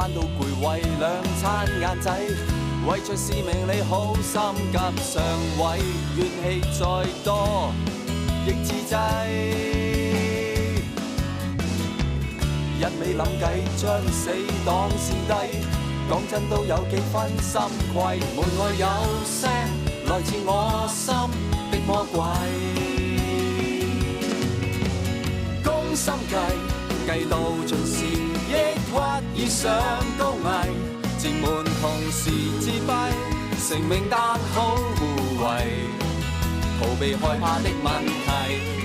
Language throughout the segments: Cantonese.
返到攰，為兩餐晏仔，為着使命你好心急上位，怨氣再多亦自制，一味諗計將死黨先低，講真都有幾分心悸，門外有聲來自我心的魔鬼，攻心計計到盡時，抑鬱已上高危，自滿同時自閉，成名但好互惠，逃避害怕的問題，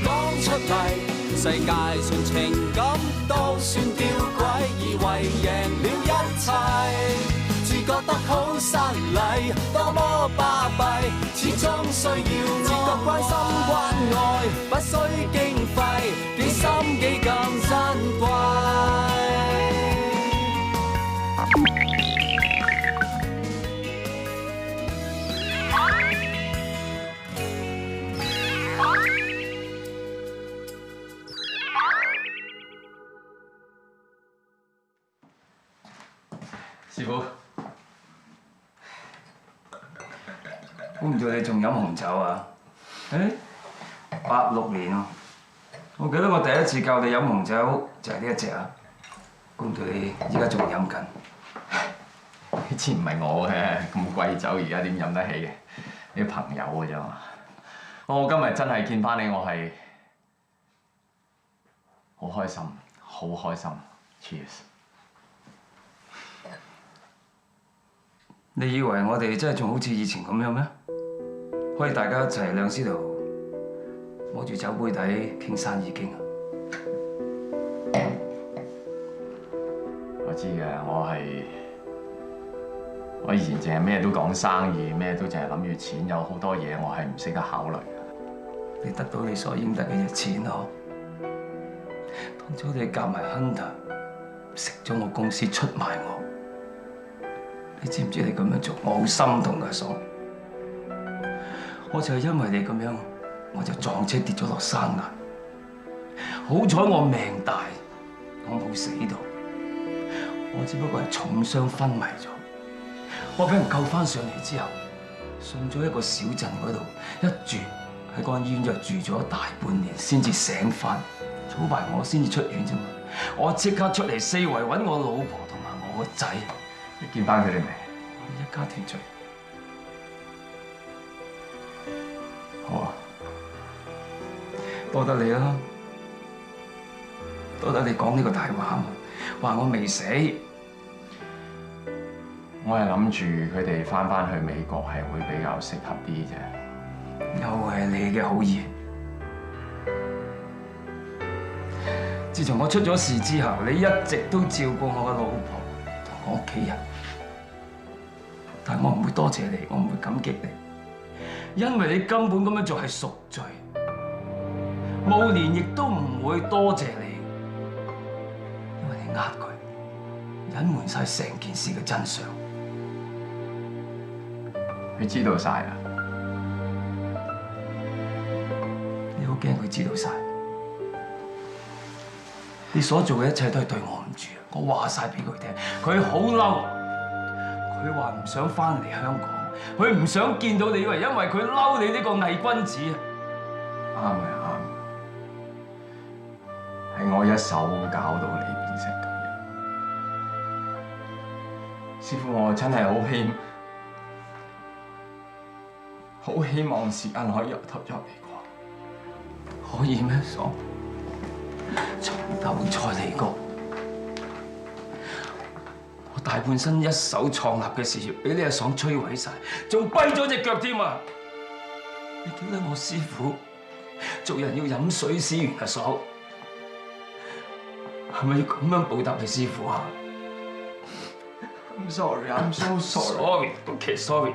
講出嚟，世界上情感都算吊詭，以為贏了一切，自覺得好失禮，多麼巴閉，始終需要自覺關心關愛，不需經費，幾心幾咁珍貴。師傅，估唔到你仲飲紅酒啊？86年啊！我記得我第一次教你飲紅酒就係呢一隻啊！估唔到你依家仲飲緊。呢支唔係我嘅，咁貴酒而家點飲得起嘅？啲朋友嘅啫嘛。我今日真係見翻你，我係好開心，好開心。Cheers！你以為我哋真係仲好似以前咁樣咩？可以大家一齊兩師徒摸住酒杯底傾生意經啊！我知嘅，我以前淨係咩都講生意，咩都淨係諗住錢，有好多嘢我係唔識得考慮。你得到你所應得嘅錢嗬？當初你夾埋 Hunter 食咗我公司出賣我。你知唔知你咁樣做，我好心痛㗎，嫂。我就係因為你咁樣，我就撞車跌咗落山崖。好彩我命大，我冇死到。我只不過係重傷昏迷咗。我俾人救翻上嚟之後，送咗一個小鎮嗰度，一住喺嗰間醫院就住咗大半年，先至醒翻。早排我先至出院啫嘛。我即刻出嚟四圍揾我老婆同埋我個仔。你見翻佢哋未？我一家團聚。好啊，多得你啦，多得你講呢個大話嘛，話我未死。我係諗住佢哋翻去美國係會比較適合啲啫。又係你嘅好意。自從我出咗事之後，你一直都照顧我嘅老婆同我屋企人。但係我唔會多謝你，我唔會感激你，因為你根本咁樣做係贖罪。慕蓮亦都唔會多謝你，因為你呃佢，隱瞞晒成件事嘅真相。佢知道晒啦。你好驚佢知道晒？你所做嘅一切都係對我唔住，我話晒俾佢聽，佢好嬲。佢話唔想翻嚟香港，佢唔想見到你，因為佢嬲你呢個偽君子啊！啱嘅，啱。係我一手搞到你變成咁樣。師傅，我真係好希望時間可以由頭再嚟過。可以咩？爽，從頭再嚟過。我大半生一手創立嘅事業，俾你阿爽摧毀晒，仲跛咗隻腳添啊！你叫得我師傅，做人要飲水思源啊，爽，係咪要咁樣報答你師傅啊 I'm sorry, I'm so sorry. Sorry, sorry，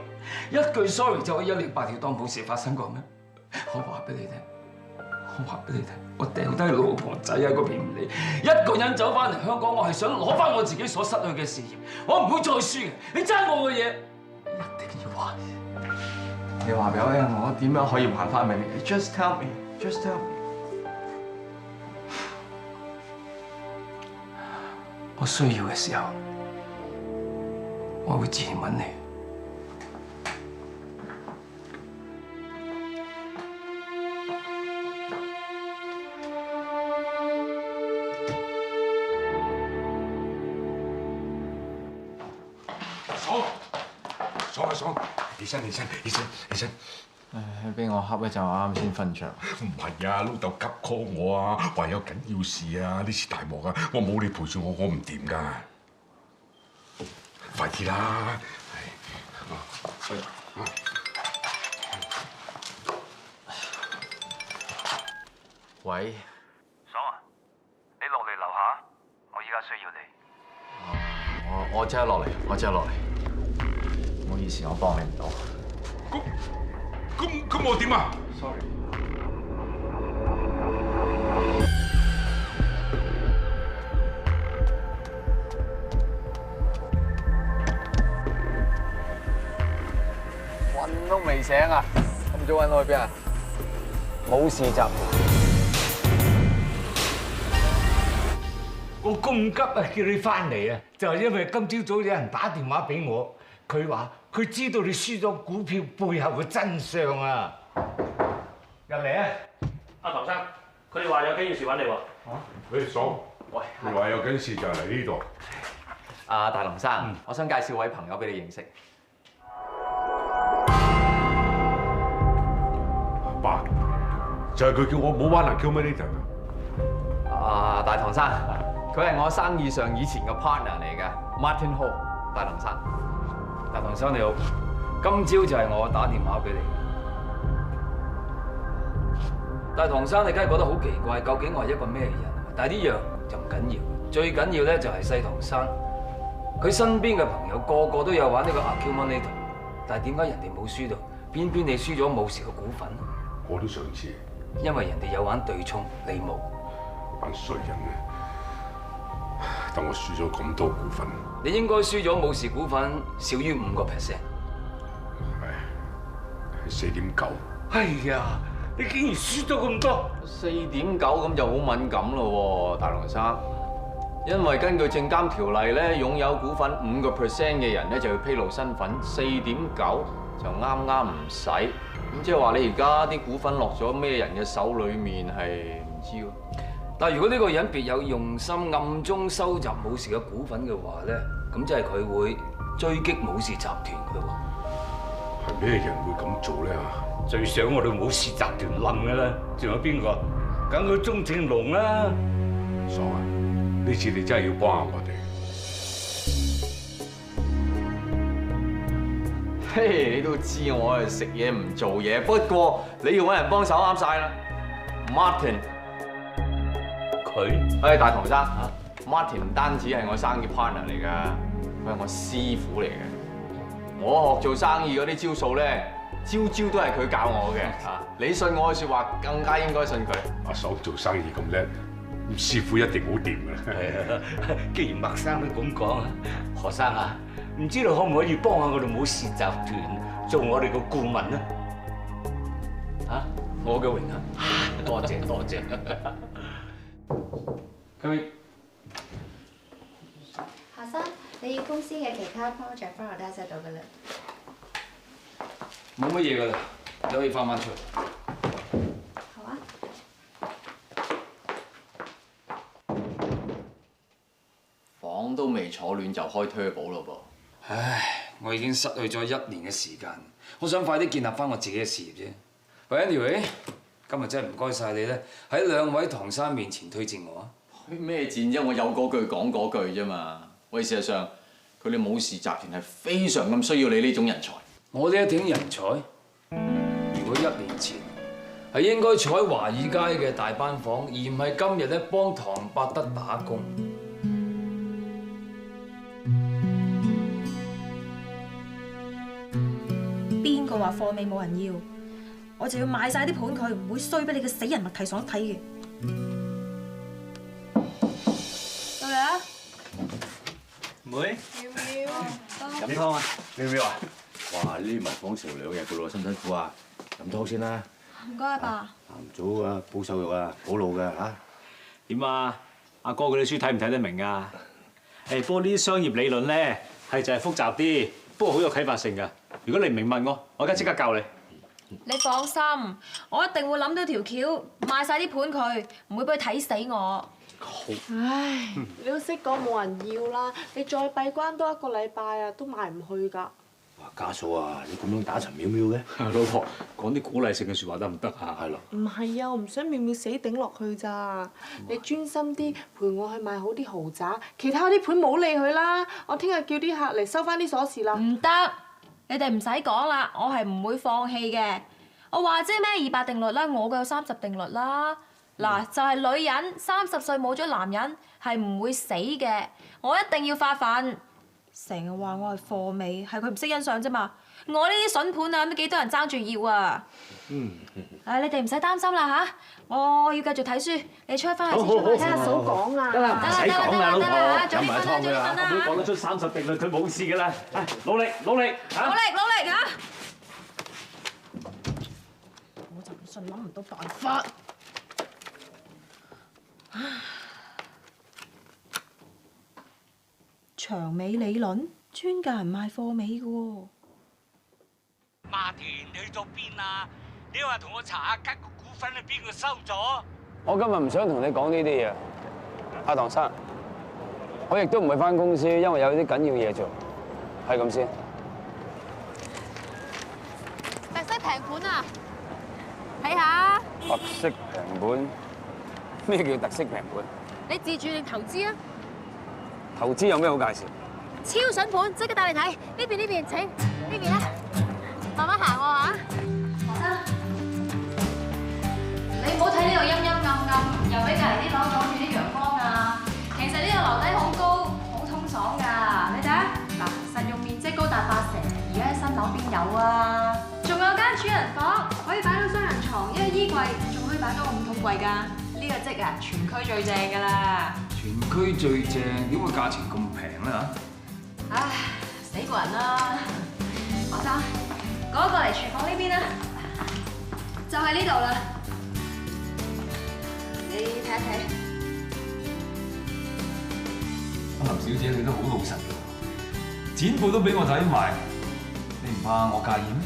一句 sorry 就可以一了百了，當冇事發生過咩？我話俾你聽。我掉低老婆仔喺嗰邊唔理，一個人走翻嚟香港，我係想攞翻我自己所失去嘅事業，我唔會再輸嘅。你爭我嘅嘢，一定要還。你話俾我聽，我點樣可以還翻俾你 ？Just tell me, just tell me。我需要嘅時候，我會自然揾你。爽，起身！俾我恰一陣，我啱先瞓着。唔係啊，老豆急 call 我啊，話有緊要事啊，呢次大鑊啊，我冇你陪住我唔掂㗎。快啲啦！喂，爽啊！你落嚟樓下，我依家需要你。我即刻落嚟，唔好意思，我幫你唔到。咁我點啊 ？Sorry。瞓都未醒啊！咁早揾我去邊啊？冇事集團。我咁急啊，叫你翻嚟啊，就係因為今朝早有人打電話俾我，佢話佢知道你輸咗股票背後嘅真相啊！入嚟啊！阿唐生，佢哋話有緊要事揾你喎。喂，爽！喂，你話有緊事就嚟呢度。阿大龍生，我想介紹位朋友俾你認識。爸，就係佢叫我唔好玩爛 Q 咩呢陣啊！大唐生，佢係我生意上以前嘅 partner 嚟嘅 ，Martin Ho， 大龍生。大唐生你好，今朝就係我打電話俾你。大唐生，你梗係覺得好奇怪，究竟我係一個咩人？但係呢樣就唔緊要，最緊要咧就係細唐生，佢身邊嘅朋友個個都有玩呢個 accumulator， 但係點解人哋冇輸到，偏偏你輸咗冇時嘅股份？我都想知，因為人哋有玩對沖，你冇。班衰人啊！等我輸咗咁多股份，你應該輸咗冇時股份少於5%。係4.9。哎呀，你竟然輸咗咁多4.9咁就好敏感咯喎，大龍生。因為根據證監條例咧，擁有股份5%嘅人咧就要披露身份，4.9就啱啱唔使。咁即係話你而家啲股份落咗咩人嘅手裏面係唔知喎。但係如果呢個人別有用心，暗中收集武氏嘅股份嘅話咧，咁即係佢會追擊武氏集團嘅喎。係咩人會咁做咧？最想我哋武氏集團冧嘅啦，仲有邊個？梗係鐘正龍啦！爽啊！呢次你真係要幫下我哋。嘿，你都知我係食嘢唔做嘢，不過你要揾人幫手啱晒啦。Martin， 佢大唐生嚇，Martin 唔單止係我生意 partner 嚟㗎，佢係我師傅嚟嘅。我學做生意嗰啲招數咧，招招都係佢教我嘅嚇。你信我嘅説話，更加應該信佢。阿爽做生意咁叻，咁師傅一定好掂嘅。係啊，既然麥生都咁講，何生啊，唔知道可唔可以幫下我哋武氏集團做我哋個顧問啊？嚇，我嘅榮幸，多謝多謝。佢學生，你要公司嘅其他 project 幫我 download 到㗎啦。冇乜嘢㗎啦，你可以翻返出去。好啊。房都未坐暖就開 turbo 咯噃。唉，我已經失去咗1年嘅時間，我想快啲建立翻我自己嘅事業啫。喂 ，anyway， 今日真係唔該晒你咧，喺2位唐生面前推薦我啊！咩戰啫？我有嗰句講嗰句啫嘛。喂，事實上佢哋武氏集團係非常咁需要你呢種人才。我呢一挺人才，如果1年前係應該坐喺華爾街嘅大班房，而唔係今日咧幫唐伯德打工。邊個話貨尾冇人要？我就要買晒啲盤佢，唔會衰俾你個死人物體所睇嘅。到你啦，妹，要唔要？飲湯啊？要唔要啊？哇！呢埋房成2日噶咯，辛唔辛苦啊？飲湯先啦。唔該，阿爸。唔早啊，補瘦肉啊，補腦嘅嚇。點啊？阿哥嗰啲書睇唔睇得明啊？誒，不過呢啲商業理論咧，係就係複雜啲，不過好有啟發性㗎。如果你唔明問我而家即刻教你。你放心，我一定會諗到條橋，賣晒啲盤佢，唔會俾佢睇死我。唉，你都識講冇人要啦，你再閉關多1個禮拜啊，都賣唔去㗎。哇，家嫂啊，你咁樣打陳淼淼嘅？老婆講啲鼓勵性嘅説話得唔得啊？係咯。唔係啊，我唔想妙妙死頂落去咋。你專心啲陪我去買好啲豪宅，其他啲盤冇理佢啦。我聽日叫啲客嚟收翻啲鎖匙啦。唔得，你哋唔使講啦，我係唔會放棄嘅。我話啫咩200定律啦，我嘅有30定律啦。嗱，就係女人30歲冇咗男人係唔會死嘅，我一定要發奮。成日話我係貨尾，係佢唔識欣賞啫嘛。我呢啲筍盤啊，都幾多人爭住要啊。唉，你哋唔使擔心啦嚇，我要繼續睇書。你出去翻去先出去聽阿嫂講啊。得啦，唔使講啦，老婆，飲埋湯㗎啦。我都講得出30定律，佢冇事㗎啦。唉，努力努力嚇！努力嚇！我就唔信諗唔到辦法。長尾理論，專教人賣貨尾嘅喎。馬田去咗邊啊？你話同我查下吉個股份係邊個收咗？我今日唔想同你講呢啲嘢，阿唐生，我亦都唔會返公司，因為有啲緊要嘢做，係咁先。特色平盤啊，睇下。特色平盤？咩叫特色平盤？你自住定投資啊？投資有咩好介紹？超筍盤，即刻帶你睇。呢邊請，呢邊啦。慢慢行喎嚇。何生，你唔好睇呢度陰陰暗暗，又俾隔離啲樓阻住啲陽光啊。其實呢個樓底好高，好通爽㗎。你睇下，嗱，實用面積高達80，而家新樓邊有啊？仲有間主人房，可以擺到雙人床，一個衣櫃，仲可以擺多個5桶櫃㗎。呢個積啊，全區最正㗎啦！全區最正，點會價錢咁平咧嚇？唉，死過人啦！何生，過嚟廚房呢邊啦，就係呢度啦。你睇一睇。阿林小姐，你都好老實㗎，剪報都俾我睇埋，你唔怕我介意咩？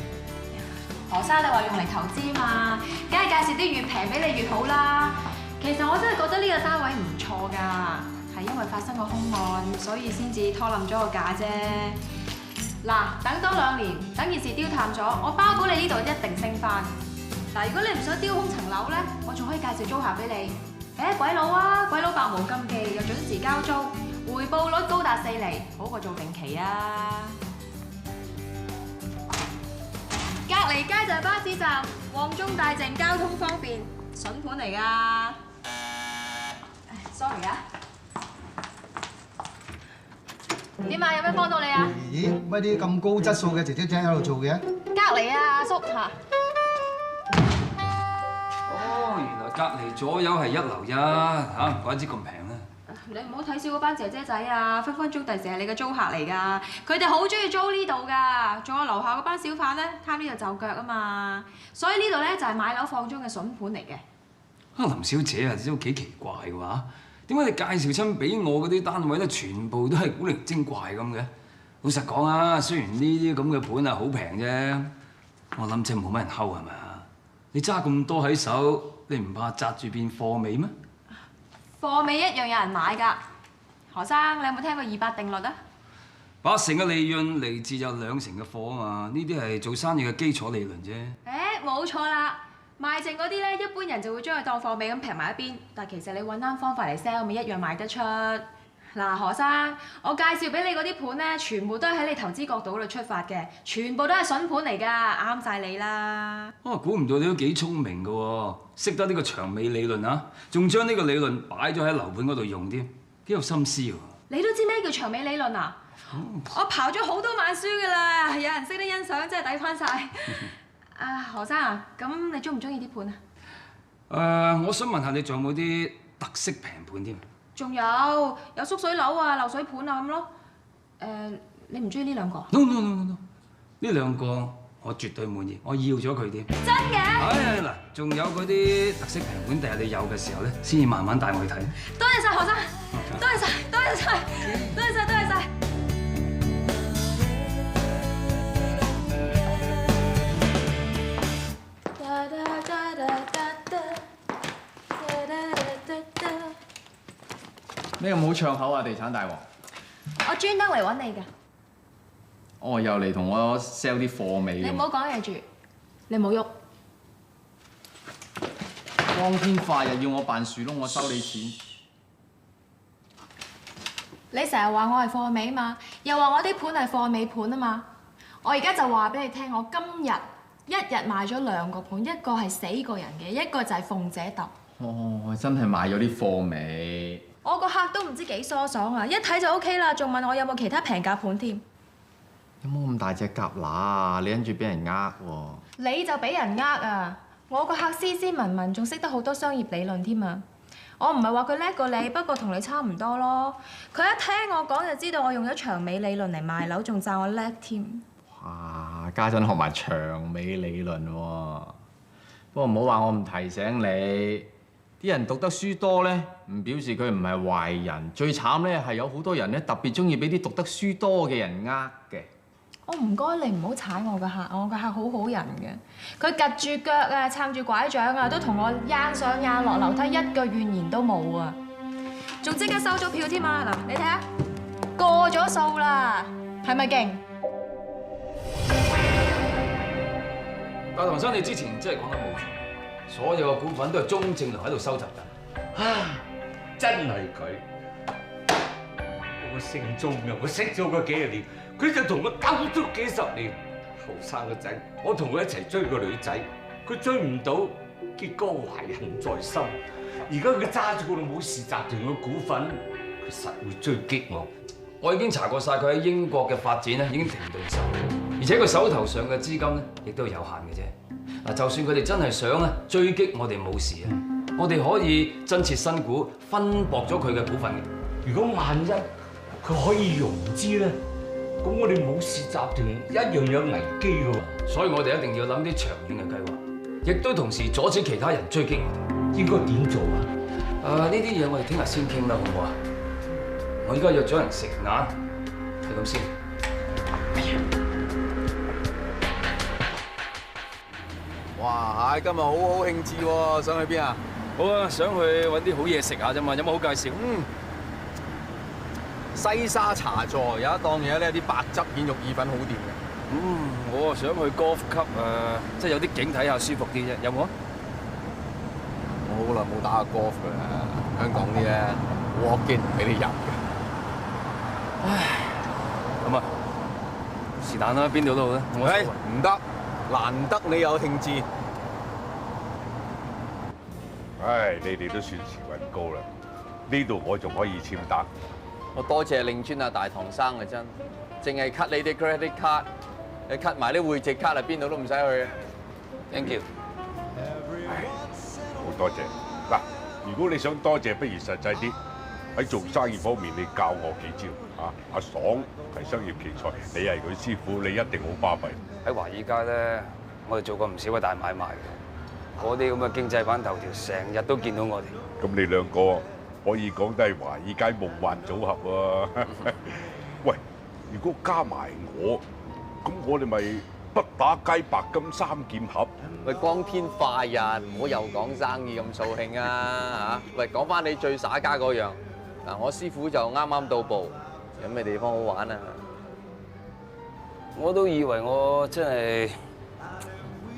何生，你話用嚟投資嘛，梗係介紹啲越平俾你越好啦。其實我真係覺得呢個單位唔錯㗎，係因為發生過兇案，所以先至拖冧咗個價啫。嗱，等多2年，等件事丟淡咗，我包保你呢度一定升翻。嗱，如果你唔想丟空層樓咧，我仲可以介紹租客俾你。鬼佬啊，鬼佬百無禁忌，又準時交租，回報率高達4厘，好過做定期啊！隔離街就係巴士站，旺中大靜，交通方便，筍盤嚟㗎。sorry 啊。點啊？有咩幫到你啊？咦？乜啲咁高質素嘅姐姐仔喺度做嘅？隔離啊，阿叔嚇。哦，原來隔離左右係一樓一嚇，唔怪之咁平啦。你唔好睇小嗰班姐姐仔啊，分分鐘第時係你嘅租客嚟㗎。佢哋好中意租呢度㗎，仲有樓下嗰班小販咧，貪呢度就腳啊嘛。所以呢度咧就係買樓放租嘅筍盤嚟嘅。啊，林小姐啊，都幾奇怪嘅喎，點解你介紹親俾我嗰啲單位咧，全部都係古靈精怪咁嘅？老實講啊，雖然呢啲咁嘅盤啊好平啫，我諗真係冇乜人睺係咪啊？你揸咁多喺手，你唔怕擲住變貨尾咩？貨尾一樣有人買㗎。何生，你有冇聽過200定律啊8成嘅利潤嚟自有2成嘅貨啊嘛，呢啲係做生意嘅基礎理論啫。冇錯啦，賣剩嗰啲咧，一般人就會將佢當貨尾咁平埋一邊，但係其實你揾啱方法嚟 sell 咪一樣賣得出。嗱，何生，我介紹俾你嗰啲盤咧，全部都係喺你投資角度嗰度出發嘅，全部都係筍盤嚟㗎，啱晒你啦。估唔到你都幾聰明㗎喎，識得呢個長尾理論啊，仲將呢個理論擺咗喺樓盤嗰度用添，幾有心思喎。你都知咩叫長尾理論啊？我刨咗好多晚書㗎啦，有人識得欣賞，真係抵翻晒。何生啊，咁你中唔中意啲盤啊？我想問下你仲有冇啲特色平盤添？仲有縮水樓啊、漏水盤啊咁咯。你唔中意呢兩個 ？No， 呢兩個我絕對滿意，我要咗佢添。真嘅？嗱，仲有嗰啲特色平盤，第日你有嘅時候咧，先至慢慢帶我去睇。多謝晒何生，多謝晒。咩咁好唱口啊，地產大王？我專登嚟揾你㗎。哦，又嚟同我 sell 啲貨尾。你唔好講嘢住，你唔好喐。光天化日要我扮樹窿，我收你錢。你成日話我係貨尾嘛，又話我啲盤係貨尾盤啊嘛。我而家就話俾你聽，我今日一日賣咗2個盤，一個係死過人嘅，一個就係鳳姐揼。哦，真係買咗啲貨尾。我個客都唔知幾疏爽啊，一睇就 OK 啦，仲問我有冇其他平價盤添。有冇咁大隻蛤乸啊？你跟住俾人呃喎。你就俾人呃啊！我個客斯斯文文，仲識得好多商業理論添啊！我唔係話佢叻過你，不過同你差唔多咯。佢一聽我講就知道我用咗長尾理論嚟賣樓，仲讚我叻添。哇！家陣學埋長尾理論喎。不過唔好話我唔提醒你，啲人讀得書多咧，唔表示佢唔係壞人。最慘咧係有好多人咧特別中意俾啲讀得書多嘅人呃嘅。我唔該你唔好踩我個客，我個客好好人嘅。佢趌住腳啊，撐住拐杖啊，都同我掗上掗落樓梯，一個怨言都冇啊！仲即刻收咗票添啊！嗱，你睇下過咗數啦，係咪勁？阿唐生，你之前真係講得冇錯，所有嘅股份都係鍾正良喺度收集緊。真係佢，我姓鍾嘅，我識咗佢幾十年。佢就同我鬥足幾十年，後生嗰陣，我同佢一齊追個女仔，佢追唔到，結果懷恨在心。而家佢揸住個武士集團嘅股份，佢實會追擊我。我已經查過晒佢喺英國嘅發展咧，已經停頓晒，而且佢手頭上嘅資金咧，亦都有限嘅啫。嗱，就算佢哋真係想咧追擊我哋武士啊，我哋可以增設新股，分薄咗佢嘅股份嘅。如果萬一佢可以融資咧？咁我哋武士集團一樣有危機嘅喎，所以我哋一定要諗啲長遠嘅計劃，亦都同時阻止其他人追擊我哋。應該點做啊？呢啲嘢我哋聽日先傾啦，好唔好啊？我依家約咗人食晏，係咁先。哇！今日好好興致喎，想去邊啊？好啊，想去揾啲好嘢食下啫嘛，有冇好介紹？西沙茶座有一檔嘢咧，啲白汁蜆肉意粉好掂嘅。我想去 golf club 啊，即係有啲景睇下舒服啲啫，有冇啊？我好耐冇打過 golf 㗎啦，香港啲咧walk-in唔俾你入嘅。唉，咁啊，是但啦，邊度都好啦。喂，唔得，難得你有興致。唉，你哋都算時運高啦，呢度我仲可以簽單。我多謝令尊啊大唐生啊真，淨係 cut 你啲 credit card， 你 cut 埋啲匯值卡啊，邊度都唔使去。Thank you。好多謝。嗱，如果你想多謝，不如實際啲。喺做生意方面，你教我幾招啊！阿爽係商業奇才，你係佢師傅，你一定好巴閉。喺華爾街咧，我哋做過唔少嘅大買賣嘅，嗰啲咁嘅經濟版頭條，成日都見到我哋。咁你兩個可以講得係華爾街夢幻組合喎。喂，如果加埋我，咁我哋咪不打雞白金三劍俠。喂，光天化日，唔好又講生意咁掃興啊嚇！喂，講翻你最耍家嗰樣。嗱，我師傅就啱啱到步，有咩地方好玩啊？我都以為我真係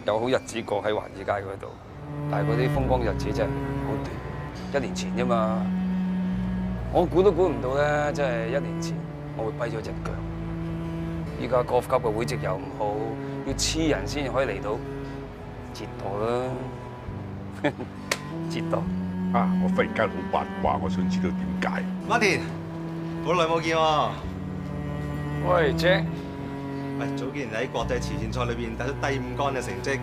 有好日子過喺華爾街嗰度，但係嗰啲風光日子真係好短，1年前啫嘛。我估都估唔到咧，真係1年前我會跛咗隻腳。依家 golf club 嘅會籍又唔好，要黐人先至可以嚟到，折墮啦，折墮。啊！我忽然間好八卦，我想知道點解。Martin，好耐冇見喎。喂 ，Jack。喂，早幾年喺國際慈善賽裏邊打出第5杆嘅成績，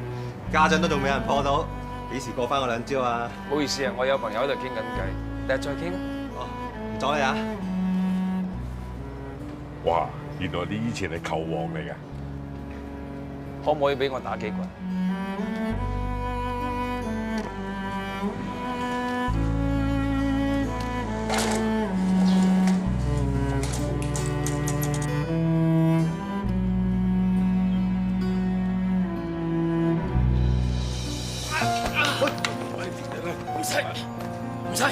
家陣都仲未有人破到，幾時過翻我2招啊？唔好意思啊，我有朋友喺度傾緊偈，第日再傾啊。哦，唔阻你啊。哇！原來你以前係球王嚟嘅。可唔可以俾我打幾棍？唔使，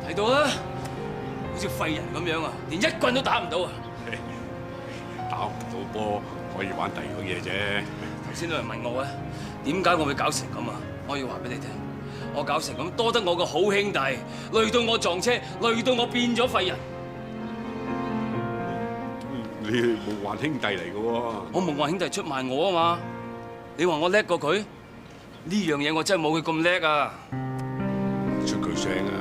嚟到啦！好似廢人咁樣啊，連一棍都打唔到啊！打唔到波可以玩第二個嘢啫。頭先有人問我啊，點解我會搞成咁啊？我要話俾你聽，我搞成咁多得我個好兄弟，累到我撞車，累到我變咗廢人。你係夢幻兄弟嚟嘅喎。我夢幻兄弟出賣我啊嘛！你話我叻過佢？呢樣嘢我真係冇佢咁叻啊！出句聲啊！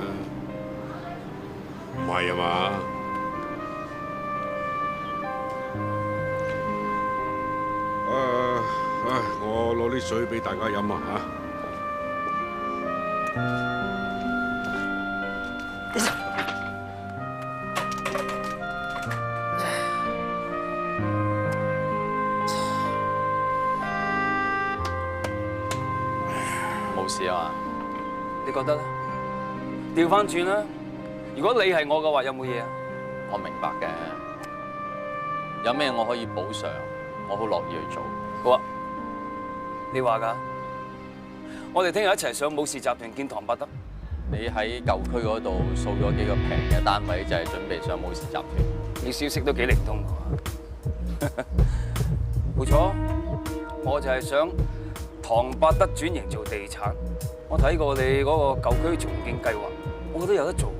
唔係啊嘛？我攞啲水俾大家飲啊嚇！冇事啊嘛？你覺得咧？調翻轉啦！如果你係我嘅話，有冇嘢啊？我明白嘅，有咩我可以補償，我好樂意去做。好啊，你話㗎？我哋聽日一齊上武氏集團見唐伯德。你喺舊區嗰度掃咗幾個平嘅單位，就係準備上武氏集團。你消息都幾靈通喎。冇錯，我就係想唐伯德轉型做地產。我睇過你嗰個舊區重建計劃，我覺得有得做。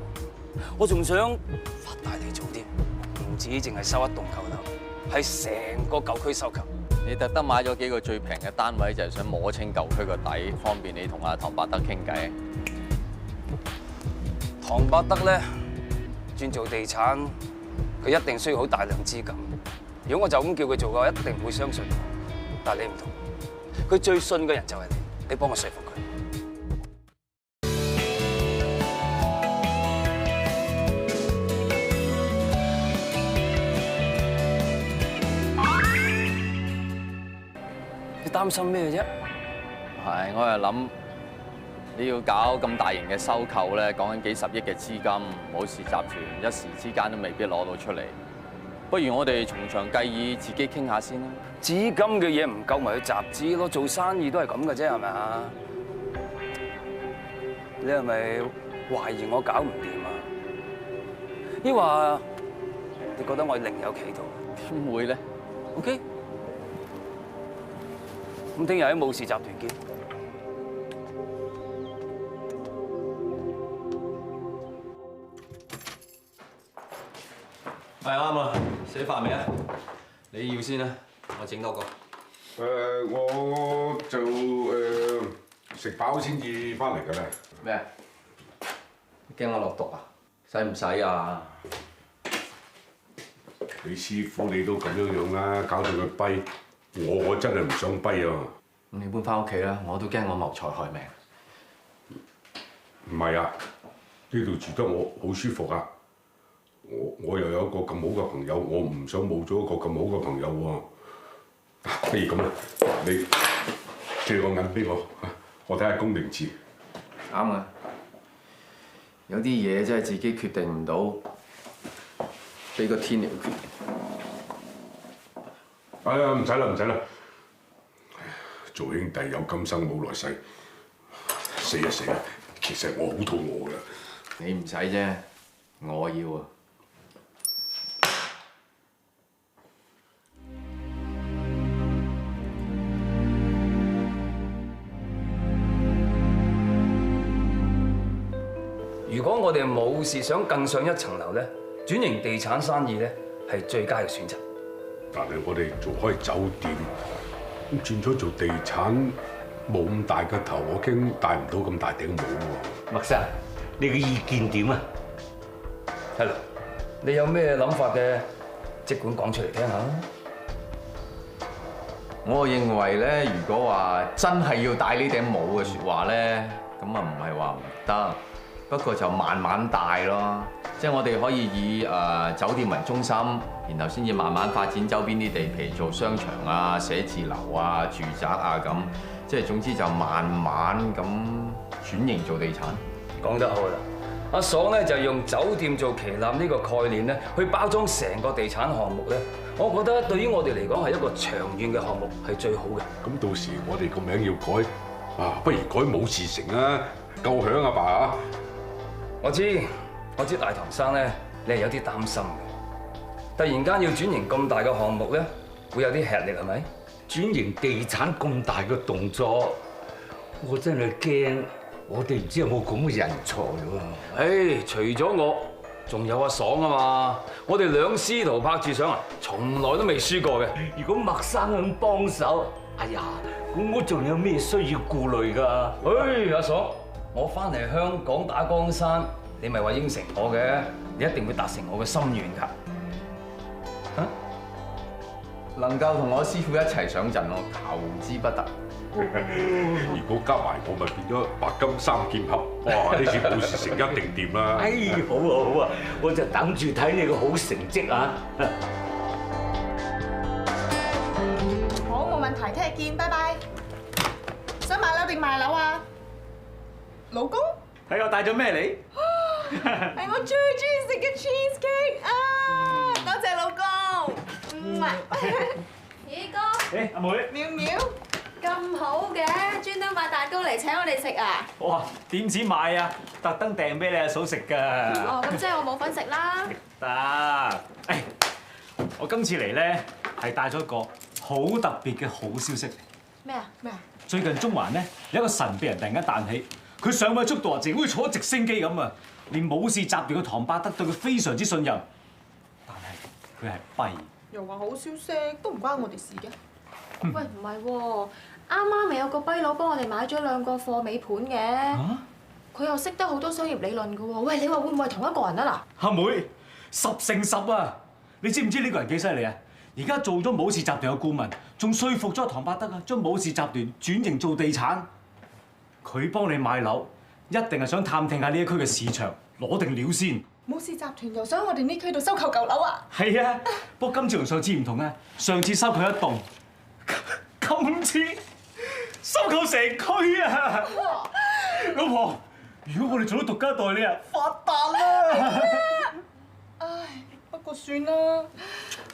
我仲想發大地做添，唔止淨係收一棟舊樓，係成個舊區收購。你特登買咗幾個最平嘅單位，就係想摸清舊區個底，方便你同阿唐伯德傾偈。唐伯德咧轉做地產，佢一定需要好大量資金。如果我就咁叫佢做嘅話，一定唔會相信我。但係你唔同，佢最信嘅人就係你，你幫我說服佢。你擔心咩啫？係，我係諗你要搞咁大型嘅收購咧，講緊幾十億嘅資金，武氏集團一時之間都未必攞到出嚟。不如我哋從長計議，自己傾下先啦。資金嘅嘢唔夠咪去集資咯，做生意都係咁嘅啫，係咪啊？你係咪懷疑我搞唔掂啊？抑或你覺得我另有企圖？點會咧 ？OK。咁聽日喺武氏集團見。係啱啦，寫飯未啊？你要先啦，我整多個。我就食飽先至翻嚟㗎啦。咩？驚我落毒啊？使唔使啊？你師傅你都咁樣啦，搞到佢跛，我真係唔想跛啊！你搬翻屋企啦，我都驚我謀財害命。唔係啊，呢度住得我好舒服啊！我又有一個咁好嘅朋友，我唔想冇咗一個咁好嘅朋友喎。不如咁啦，你借個銀俾我睇下公定字。啱啊！有啲嘢真係自己決定唔到，俾個天嚟決定。哎呀，唔使啦，唔使啦。做兄弟有今生冇來世，死啊死啊！其實我好肚餓㗎。你唔使啫，我要啊！如果我哋武氏想更上一層樓咧，轉型地產生意咧係最佳嘅選擇。但係我哋做開酒店，咁轉咗做地產，冇咁大嘅頭，我驚戴唔到咁大頂帽喎。麥生，你嘅意見點啊？係啦，你有咩諗法嘅，即管講出嚟聽下。我認為咧，如果話真係要戴呢頂帽嘅説話咧，咁啊唔係話唔得。不過就慢慢大咯，即係我哋可以以酒店為中心，然後先至慢慢發展周邊啲地皮做商場啊、寫字樓啊、住宅啊咁，即係總之就慢慢咁轉型做地產。講得好啦，阿爽咧就用酒店做旗艦呢個概念咧，去包裝成個地產項目咧。我覺得對於我哋嚟講係一個長遠嘅項目，係最好嘅。咁到時我哋個名要改啊，不如改武氏城啊，夠響啊爸啊！我知，我知大堂生咧，你係有啲擔心嘅。突然間要轉型咁大嘅項目咧，會有啲吃力係咪？轉型地產咁大嘅動作，我真係驚，我哋唔知有冇咁嘅人才喎。除咗我，仲有阿爽啊嘛！我哋兩師徒拍住相啊，從來都未輸過嘅。如果麥生肯幫手，哎呀，咁我仲有咩需要顧慮㗎？阿爽，我翻嚟香港打江山，你咪話應承我嘅，你一定會達成我嘅心願㗎。能夠同我師傅一齊上陣，我求之不得。如果加埋我，咪變咗白金三劍俠，哇！呢次故事成一定掂啦。好啊好啊，我就等住睇你個好成績啊！好，冇問題，聽日見，拜拜。想買樓定賣樓啊？老公？睇我帶咗咩嚟？係我最中意食嘅 cheesecake 啊！多謝老公。咦哥？阿妹。妙妙。咁好嘅，專登買蛋糕嚟請我哋食啊！哇，點止買啊？特登訂俾你阿嫂食㗎。哦，咁即係我冇份食啦。得，我今次嚟咧係帶咗一個好特別嘅好消息。咩啊？最近中環咧有一個神秘人突然間彈起，佢上位速度啊，淨好似坐直升機咁啊！連武士集團嘅唐伯德對佢非常之信任，但係佢係跛。又話好消息，都唔關我哋事嘅。喂，唔係喎，啱啱咪有個跛佬幫我哋買咗2個貨尾盤嘅，佢又識得好多商業理論嘅喎。喂，你話會唔會係同一個人啊？嗱，阿妹，10成10啊！你知唔知呢個人幾犀利啊？而家做咗武士集團嘅顧問，仲說服咗唐伯德啊，將武士集團轉型做地產。佢幫你買樓，一定係想探聽下呢一區嘅市場，攞定料先。武士集團又想我哋呢區度收購舊樓啊？係啊，不過今次同上次唔同啊，上次收購一棟，今次收購成區啊！老婆，如果我哋做到獨家代理啊，發達啦！唉，不過算啦，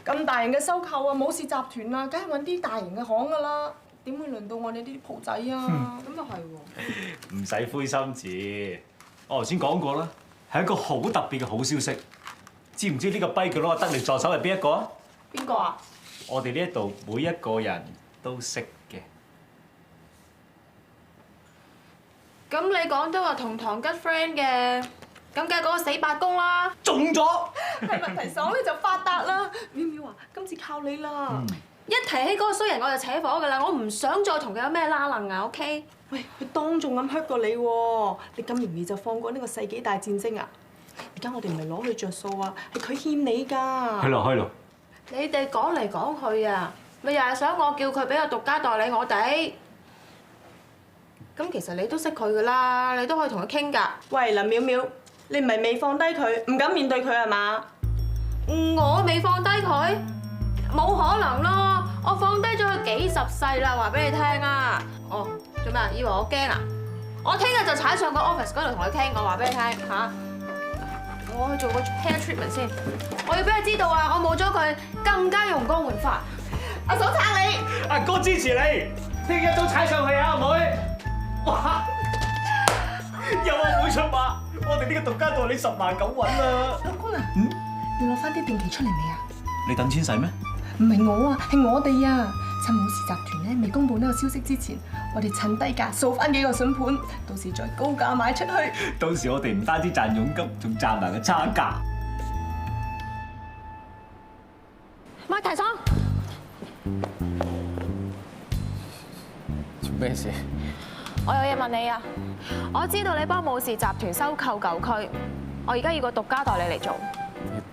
咁大型嘅收購啊，武士集團啊，梗係揾啲大型嘅行㗎啦，點會輪到我哋呢啲鋪仔啊？咁又係喎。唔使灰心字，我頭先講過啦，係一個好特別嘅好消息。知唔知呢個跛腳佬阿得力助手係邊一個啊？邊個啊？我哋呢一度每一個人都識嘅。咁你講得話同唐吉 friend 嘅，咁梗係嗰個死八公啦。中咗。係問題爽咧就發達啦！妙妙啊，今次靠你啦！一提起嗰個衰人我就扯火㗎啦，我唔想再同佢有咩拉楞啊 ，OK？ 喂，佢當眾咁 hurt 過你喎，你咁容易就放過呢個世紀大戰爭啊？而家我哋唔係攞佢着數啊，係佢欠你㗎。係咯。你哋講嚟講去啊，咪又係想我叫佢俾個獨家代理我哋？咁其實你都識佢㗎啦，你都可以同佢傾㗎。喂，林妙妙，你唔係未放低佢，唔敢面對佢係嘛？我未放低佢，冇可能咯！我放低咗佢幾10世啦，話俾你聽啊！哦，做咩啊？以為我驚啊？我聽日就踩上個 office 嗰度同佢傾，我話俾你聽嚇。我去做個 hair treatment 先，我要俾佢知道啊！我冇咗佢，更加容光煥發。阿嫂撐你，阿哥支持你，聽日都踩上去啊，阿妹！哇！有阿妹出馬，我哋呢個獨家代理10萬9穩啦！老公啊，你攞翻啲定期出嚟未啊？你等錢使咩？唔係我啊，係我哋啊！趁武士集團咧未公佈呢個消息之前，我哋趁低價掃翻幾個筍盤，到時再高價賣出去。到時我哋唔單止賺佣金，仲賺埋個差價。麥提桑，做咩事？我有嘢問你啊！我知道你幫武士集團收購舊區，我而家要個獨家代理嚟做。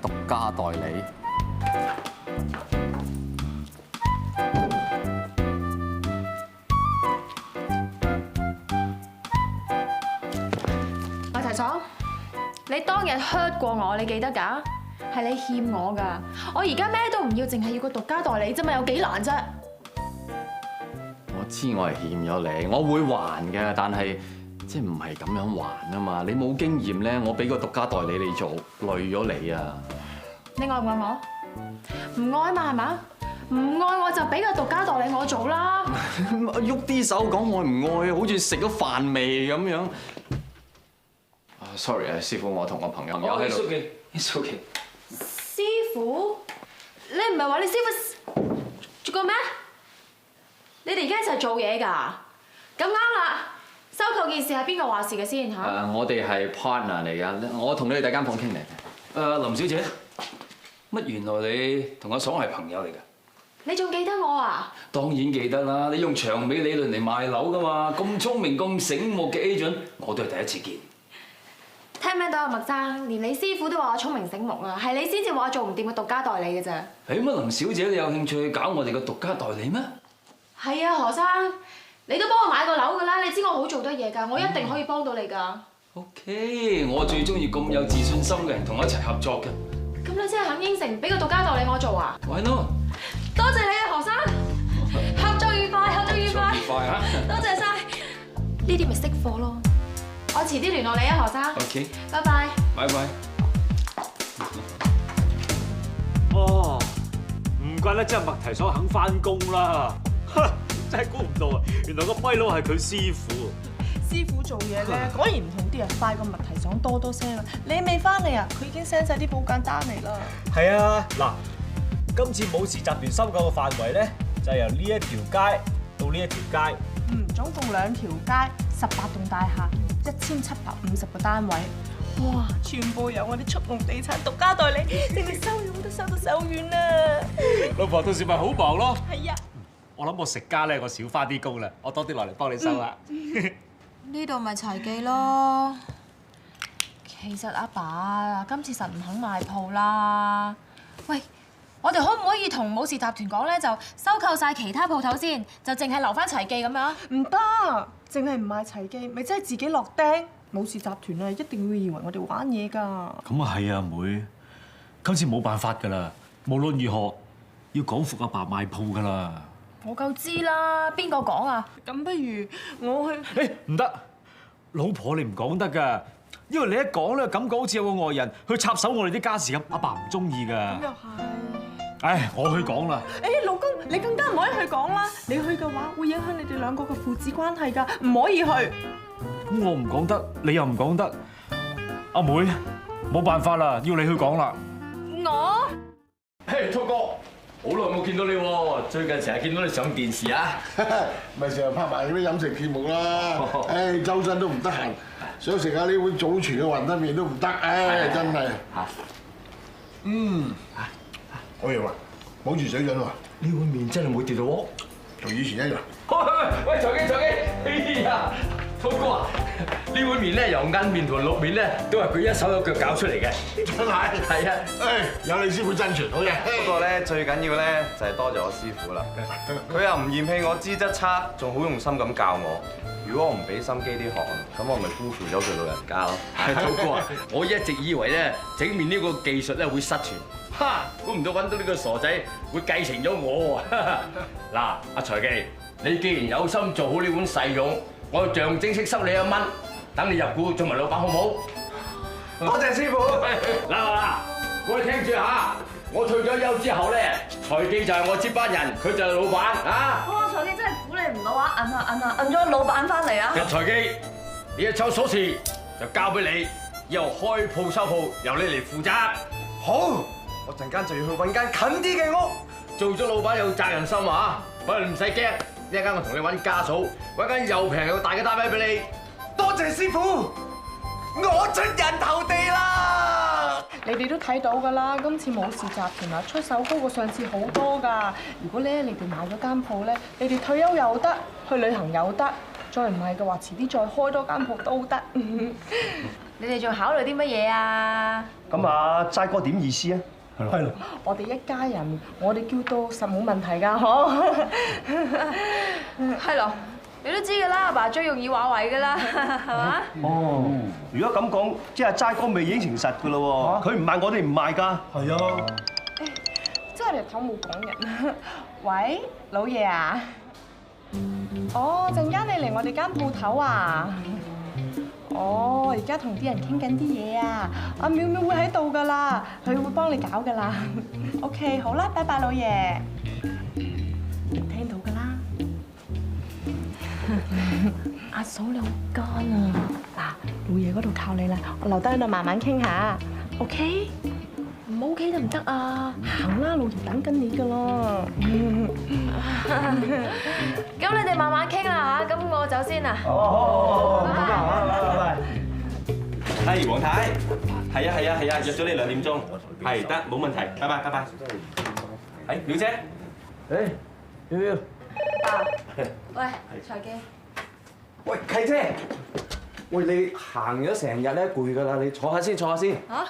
獨家代理？麥提桑，你當日 hurt 過我，你記得㗎？係你欠我㗎。我而家咩都唔要，淨係要個獨家代理啫嘛，有幾難啫？我知我係欠咗你，我會還嘅，但係即係唔係咁樣還啊嘛？你冇經驗咧，我俾個獨家代理你做，累咗你啊！你愛唔愛我？唔愛嘛係嘛？唔愛我就俾個獨家代理我做啦。喐啲手講愛唔愛，好似食咗飯味咁樣。唉， sorry 啊，師傅，我同我朋友喺度。It's okay。師傅，你唔係話你師傅做過咩？你哋而家一齊做嘢㗎？咁啱啦！收購件事係邊個話事嘅先嚇？我哋係 partner 嚟㗎，我同你哋第間房傾嚟。林小姐，乜原來你同阿爽係朋友嚟㗎？你仲記得我啊？當然記得啦！你用長尾理論嚟賣樓㗎嘛，咁聰明咁醒目嘅 agent，我都係第一次見。聽唔聽到啊，麥生？連你師傅都話我聰明醒目啊，係你先至話我做唔掂個獨家代理嘅咋？乜林小姐你有興趣搞我哋嘅獨家代理咩？係啊，何生，你都幫我買過樓㗎啦，你知我好做得嘢㗎，我一定可以幫到你㗎。OK， 我最中意咁有自信心嘅人同我一齊合作嘅。咁你真係肯應承俾個獨家代理我做啊 ？Why not？ 多謝你啊，何生，合作愉快，合作愉快。多謝晒。呢啲咪識貨咯。我遲啲聯絡你啊，何生。OK。拜拜。拜拜。哦，唔怪得真係麥提爽肯翻工啦。真係估唔到啊！原來個跛佬係佢師傅。師傅做嘢咧，果然唔同啲啊，快過麥提爽多聲啊！你未翻嚟啊？佢已經 send 晒啲報價單嚟啦。係啊，嗱，今次武氏集團收購嘅範圍咧，就係由呢一條街到呢一條街。總共2條街，18棟大廈，1750個單位。哇！全部由我哋速龍地產獨家代理，你哋收佣都收到手軟啦。老婆到時咪好忙咯。係啊。我諗我食家咧，我少翻啲工啦，我多啲落嚟幫你收啦。呢度咪齊記咯。其實阿爸今次實唔肯賣鋪啦。喂，我哋可唔可以同武氏集團講咧，就收購晒其他鋪頭先，就淨係留翻齊記咁樣？唔得，淨係唔賣齊記，咪真係自己落釘。武氏集團啊，一定會以為我哋玩嘢㗎。咁啊係啊，妹，今次冇辦法㗎啦。無論如何，要講服阿爸賣鋪㗎啦。我夠知啦，邊個講啊？咁不如我去。誒唔得，老婆你唔講得㗎，因為你一講咧，感覺好似有個外人去插手我哋啲家事咁，阿爸唔中意㗎。咁又係。唉，我去講啦。誒，老公，你更加唔可以去講啦！你去嘅話，會影響你哋兩個嘅父子關係㗎，唔可以去。咁我唔講得，你又唔講得，阿妹，冇辦法啦，要你去講啦。我？嘿，滔哥。好耐冇見到你喎，最近成日見到你上電視啊，咪成日拍埋啲飲食節目啦。唉，周身都唔得閒，想食下呢碗祖傳嘅雲吞麵都唔得，唉，真係。好嘢喎，保住水準喎。呢碗麵真係冇跌到喎，同以前一樣。喂，財基，哎呀，滔哥啊，呢碗麵咧由韌麵同綠麵咧都係佢一手一腳搞出嚟嘅。真係。係啊，誒，有你師傅真傳，好嘢。不過咧，最緊要咧就係多謝我師傅啦。佢又唔嫌棄我資質差，仲好用心咁教我。如果我唔俾心機啲學，咁我咪辜負咗佢老人家咯。滔哥啊，我一直以為咧整麵呢個技術咧會失傳，估唔到揾到呢個傻仔會繼承咗我喎。嗱，阿財記，你既然有心做好呢碗細蓉，我就象徵式收你1蚊，等你入股做埋老闆好唔好？多謝師傅。嗱，各位聽住嚇，我退咗休之後咧，財記就係我接班人，佢就係老闆啊！哇！財記真係估你唔到啊，揞咗老闆翻嚟啊！財記，呢一抽鎖匙就交俾你，以後開鋪收鋪由你嚟負責。好，我陣間就要去揾間近啲嘅屋。做咗老闆有責任心啊！不過你唔使驚，一陣間我同你揾家嫂，揾間又平又大嘅單位俾你。多謝師傅，我出人頭地啦！你哋都睇到㗎啦，今次武氏集團啊出手高過上次好多㗎。如果咧你哋買咗間鋪咧，你哋退休又得，去旅行又得，再唔係嘅話，遲啲再開多間鋪都得。你哋仲考慮啲乜嘢啊？咁啊，齋哥點意思啊？係咯。我哋一家人，我哋叫到實冇問題㗎，嗬。係咯，你都知㗎啦，阿爸最容易話為㗎啦，係嘛？哦，如果咁講，即係齋哥未應承實㗎咯喎，佢唔賣我哋唔賣㗎。係啊。真係日頭冇講人。喂，老爺啊？哦，陣間你嚟我哋間鋪頭啊？哦，而家同啲人傾緊啲嘢啊！阿淼淼會喺度㗎啦，佢會幫你搞㗎啦。OK， 好啦，拜拜，老爺。聽到㗎啦。阿嫂你好奸啊！嗱，老爺嗰度靠你啦，我留低喺度慢慢傾下 ，OK？ 唔 OK 得唔得啊？行啦，老爺等緊你噶啦。咁你哋慢慢傾啦嚇，咁我走先啦。好，拜拜。係黃太，係啊，約咗你2點鐘，係得冇問題，拜拜。係表姐，妙妙，爸，喂，財記。喂，契姐，喂，你行咗成日咧，攰㗎啦，你坐下先。嚇？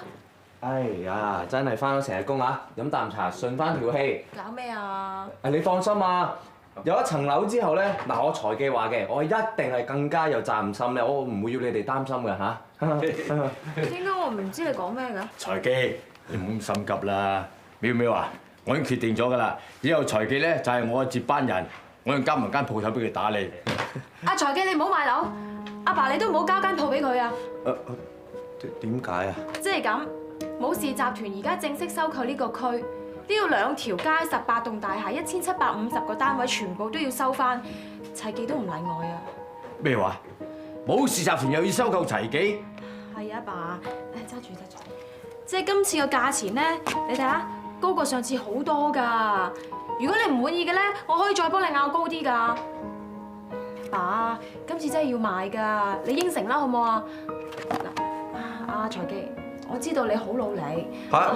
哎呀，真係翻咗成日工啊！飲啖茶順翻條氣。搞咩啊？你放心啊，有一層樓之後咧，嗱我財記話嘅，我一定係更加有責任心咧，我唔會要你哋擔心嘅嚇。點解我唔知你講咩㗎？財記，你唔好咁心急啦。妙妙啊，我已經決定咗㗎啦，以後財記咧就係我嘅接班人，我要交埋間鋪頭俾佢打理。阿財記，你唔好買樓，阿爸你都唔好交間鋪俾佢啊！點解啊？即係咁，武士集團而家正式收購呢個區，呢個2條街、18棟大廈、1750個單位，全部都要收翻，齊記都唔例外啊！咩話？武士集團又要收購齊記？係啊，爸，揸住。即係今次個價錢咧，你睇下高過上次好多㗎。如果你唔滿意嘅咧，我可以再幫你拗高啲㗎。爸，今次真係要買㗎，你應承啦，好唔好啊？嗱，阿財記，我知道你好努力。嚇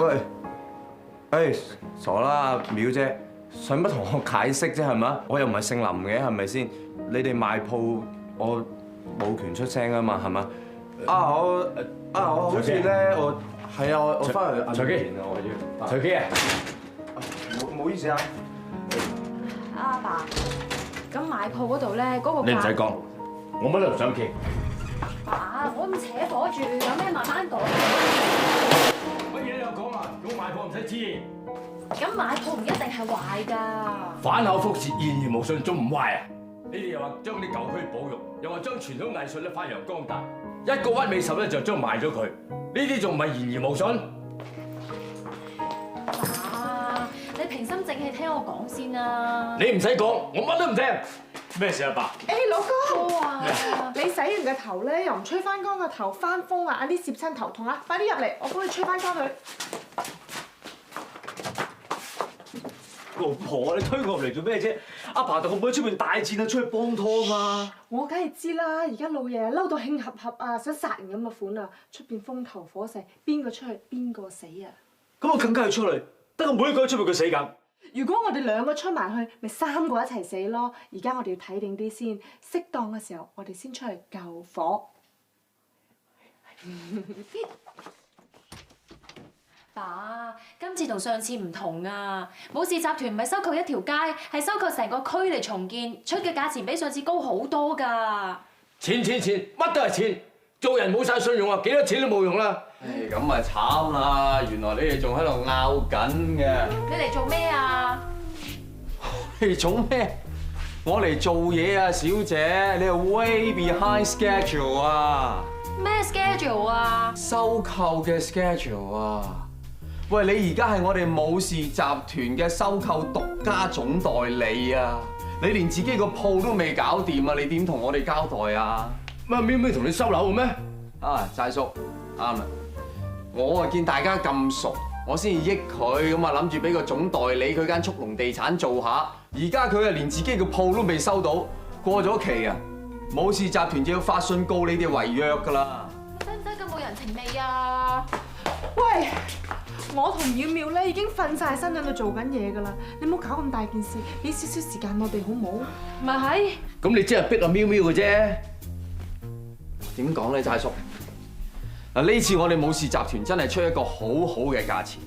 喂，傻啦，淼姐，使乜同我解釋啫？係咪？我又唔係姓林嘅，係咪先？你哋賣鋪，我冇權出聲啊嘛，係咪？我好似咧，我係啊，我翻去財記啊，我要財記啊，唔好意思啊。阿爸，咁買鋪嗰度咧，嗰個價你唔使講，我乜都唔想傾。爸，我咁扯火住，有咩慢慢講。乜嘢都有講啊！咁買鋪唔使知。咁買鋪唔一定係壞㗎。反口覆舌，言而無信，仲唔壞啊？你哋又話將啲舊區保育，又話將傳統藝術咧發揚光大，一個屈尾十咧就將賣咗佢，呢啲仲唔係言而無信？爸，你平心靜氣聽我講先啦。你唔使講，我乜都唔聽。咩事啊，爸？老公，你洗完個頭咧，又唔吹翻乾個頭，翻風啊！啲攝親頭痛啊！快啲入嚟，我幫你吹翻乾佢。老婆，你推我入嚟做咩啫？阿爸同我妹出面大戰啊，出去幫拖嘛。我梗係知啦，而家老爺嬲到興合合啊，想殺人咁嘅款啊！出邊風頭火勢，邊個出去邊個死啊！咁我更加要出嚟，得我妹一個人出面佢死緊。如果我哋2個出埋去，咪3個一齊死咯！而家我哋要睇定啲先，適當嘅時候我哋先出去救火。爸，今次同上次唔同啊！武士集團唔係收購1條街，係收購成個區嚟重建，出嘅價錢比上次高好多㗎。錢，乜都係錢，做人冇晒信用啊，幾多錢都冇用啦。咁咪慘啦！原來你哋仲喺度拗緊嘅。你嚟做咩啊？嚟做咩？我嚟做嘢啊，小姐，你係 way behind schedule 啊！咩 schedule 啊？收購嘅 schedule 啊！喂，你而家係我哋武士集團嘅收購獨家總代理啊！你連自己個鋪都未搞掂啊！你點同我哋交代啊？乜喵喵同你收樓嘅咩？啊，齋叔，啱啦！我啊見大家咁熟，我先至益佢，咁啊諗住俾個總代理佢間速龍地產做下。而家佢啊連自己個鋪都未收到，過咗期啊！武士集團就要發信告你哋違約㗎啦！使唔使咁冇人情味啊？喂！我同淼淼咧已經瞓晒身喺度做緊嘢㗎啦，你唔好搞咁大件事，俾少少時間我哋好冇？咪係。咁你即係逼阿喵喵嘅啫。點講咧，齋叔？嗱，呢次我哋武士集團真係出一個好好嘅價錢，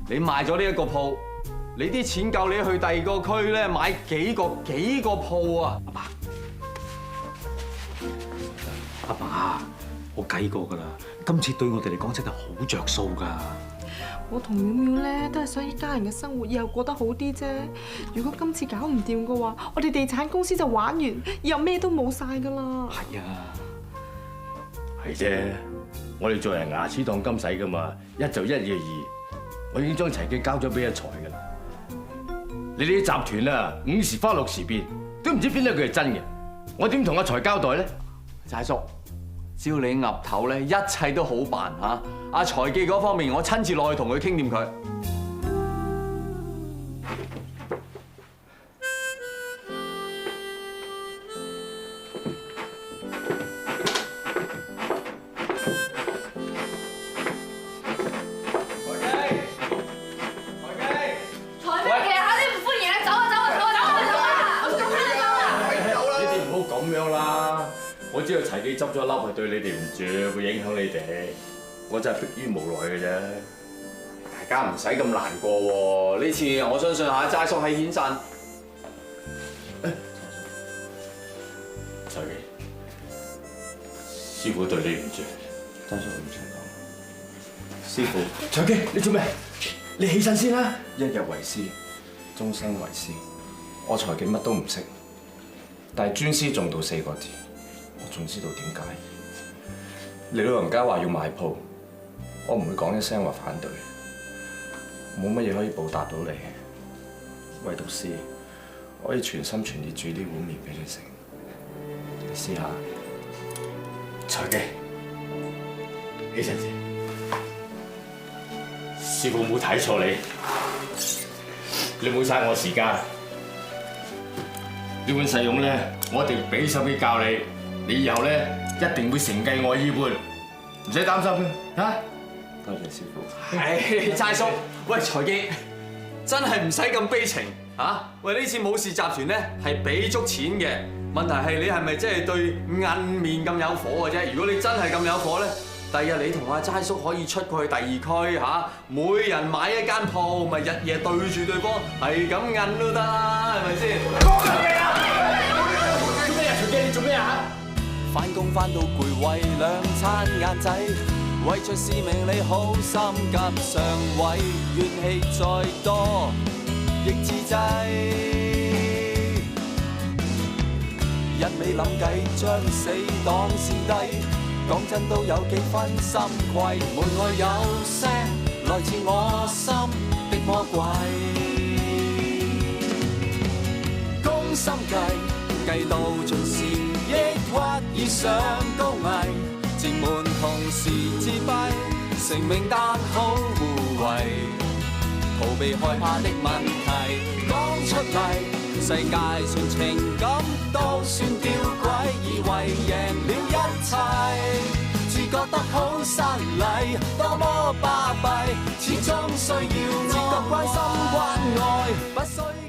你賣咗呢一個鋪，你啲錢夠你去第2個區咧買幾個鋪啊！阿爸，我計過㗎啦，今次對我哋嚟講真係好着數㗎。我同淼淼咧都係想一家人嘅生活以後過得好啲啫。如果今次搞唔掂嘅話，我哋地產公司就玩完，以後咩都冇晒㗎啦。係啊，係啫。我哋做人牙齒當金使㗎嘛，一就一，二就二。我已經將齊記交咗俾阿財㗎啦。你哋啲集團啊，5時花6時變，都唔知邊一句係真嘅。我點同阿財交代咧？齋叔，只要你岌頭咧，一切都好辦嚇。阿財記嗰方面，我親自落去同佢傾掂佢。我知道齊記執咗粒係對你哋唔住，會影響你哋，我真係迫於無奈嘅啫。大家唔使咁難過喎，呢次我相信阿齋叔喺遣散。齊記，師傅對你唔住，齋叔唔想講。師傅，齊記，你做咩？你起身先啦。一日為師，終生為師。我財記乜都唔識，但係尊師重道4個字。我仲知道點解？你老人家話要賣鋪，我唔會講一聲話反對，冇乜嘢可以報答到你，唯獨是可以全心全意煮呢碗麵俾你食。你試下。財記，起身先。師傅冇睇錯你，你冇嘥我時間。呢碗細蓉咧，我一定俾手機教你。你以後咧一定會承繼我衣缽，唔使擔心嘅嚇。多謝師傅。係齋叔，喂財記，真係唔使咁悲情嚇。喂，呢次武士集團咧係俾足錢嘅，問題係你係咪真係對銀面咁有火嘅啫？如果你真係咁有火咧，第日你同阿齋叔可以出過去第2區嚇，每人買一間鋪，咪日夜對住對方係咁銀都得啦，係咪先？講緊咩啊？做咩啊？財記，你做咩啊？返工返到攰，為2餐晏仔，為着使命你好心急上位，怨氣再多亦自制，一味諗計將死黨先低，講真都有幾分心悸，門外有聲來自我心的魔鬼，攻心計到盡時。抑鬱以上高危，自滿同時自閉，成名但好互惠，逃避害怕的問題，講出嚟，世界上情感都算吊詭，以為贏了一切，自覺得好失禮，多麼巴閉，始終需要自覺關心關愛，不需。